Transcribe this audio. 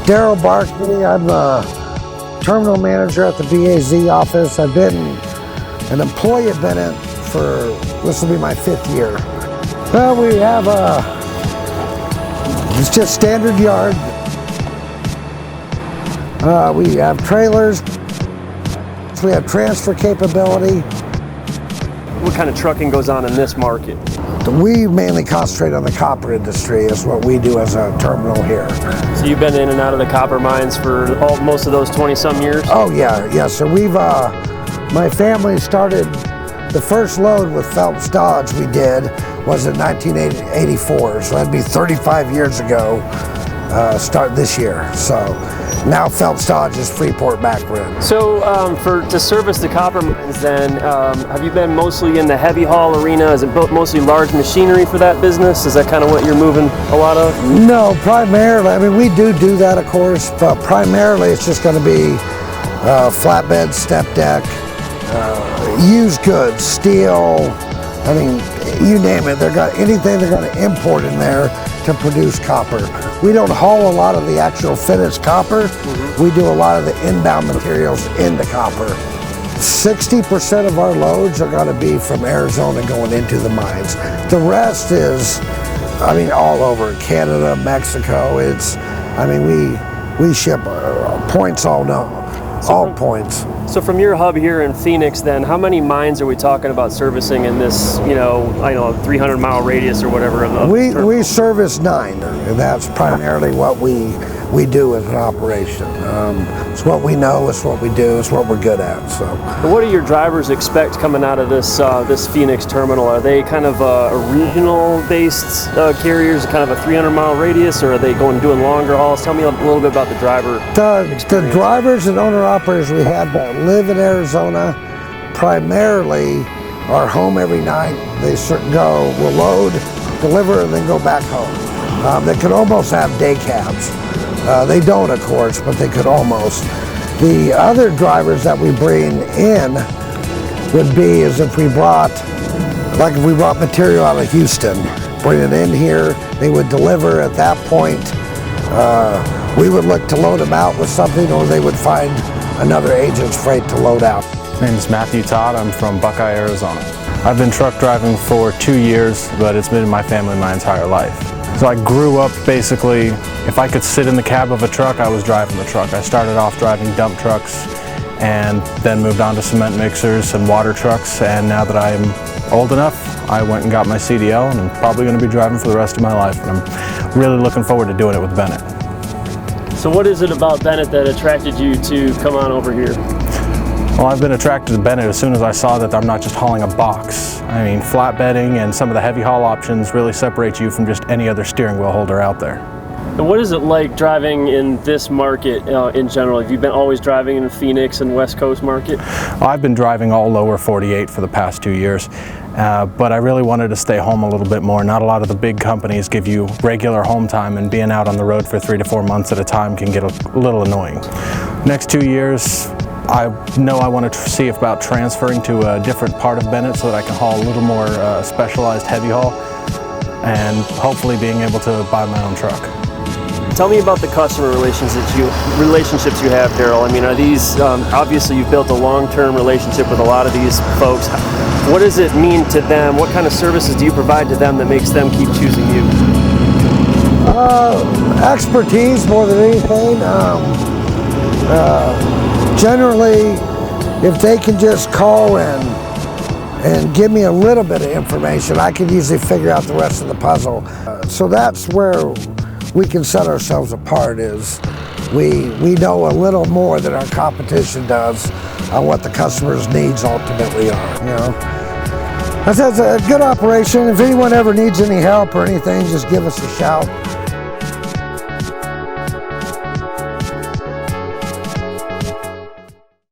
Daryl Barkley. I'm the terminal manager at the BAZ office. I've been an employee at Bennett for, this will be my 5th year. Well, we have it's just standard yard. We have trailers. We have transfer capability. What kind of trucking goes on in this market? We mainly concentrate on the copper industry is what we do as a terminal here. So you've been in and out of the copper mines for most of those 20-some years? Oh yeah. So my family started, the first load with Phelps Dodge we did was in 1984. So that'd be 35 years ago, start this year. So now Phelps Dodge is Freeport Backroom. So to service the copper mines then, have you been mostly in the heavy haul arena? Is it mostly large machinery for that business? Is that kind of what you're moving a lot of? No, primarily, I mean we do that of course, but primarily it's just going to be flatbed, step deck, used goods, steel, I mean you name it, anything they're going to import in there to produce copper. We don't haul a lot of the actual finished copper. We do a lot of the inbound materials in the copper. 60% of our loads are going to be from Arizona going into the mines. The rest is, I mean, all over Canada, Mexico. We ship points all points. So from your hub here in Phoenix then, how many mines are we talking about servicing in this, 300-mile radius or whatever? We service 9, and that's primarily what we do as an operation. It's what we know, it's what we do, it's what we're good at. So. But what do your drivers expect coming out of this Phoenix terminal? Are they kind of a regional-based carriers, kind of a 300-mile radius, or are they doing longer hauls? Tell me a little bit about the driver experience. The drivers and owner-operators we have that live in Arizona primarily are home every night. They will load, deliver, and then go back home. They could almost have day cabs. They don't, of course, but they could almost. The other drivers that we bring in would be as if we brought material out of Houston, bring it in here, they would deliver at that point. We would look to load them out with something, or they would find another agent's freight to load out. My name is Matthew Todd. I'm from Buckeye, Arizona. I've been truck driving for 2 years, but it's been in my family my entire life. So I grew up basically, if I could sit in the cab of a truck, I was driving the truck. I started off driving dump trucks and then moved on to cement mixers and water trucks, and now that I'm old enough, I went and got my CDL, and I'm probably going to be driving for the rest of my life, and I'm really looking forward to doing it with Bennett. So what is it about Bennett that attracted you to come on over here? Well, I've been attracted to Bennett as soon as I saw that I'm not just hauling a box. I mean, flatbedding and some of the heavy haul options really separate you from just any other steering wheel holder out there. And what is it like driving in this market in general? Have you been always driving in Phoenix and West Coast market? I've been driving all lower 48 for the past 2 years, but I really wanted to stay home a little bit more. Not a lot of the big companies give you regular home time, and being out on the road for 3 to 4 months at a time can get a little annoying. Next 2 years, I know I want to see about transferring to a different part of Bennett so that I can haul a little more specialized heavy haul, and hopefully being able to buy my own truck. Tell me about the customer relationships you have, Daryl. I mean, are these, obviously you've built a long-term relationship with a lot of these folks. What does it mean to them? What kind of services do you provide to them that makes them keep choosing you? Expertise more than anything. Generally, if they can just call and give me a little bit of information, I can usually figure out the rest of the puzzle. So that's where we can set ourselves apart, is we know a little more than our competition does on what the customer's needs ultimately are. That's a good operation. If anyone ever needs any help or anything, just give us a shout.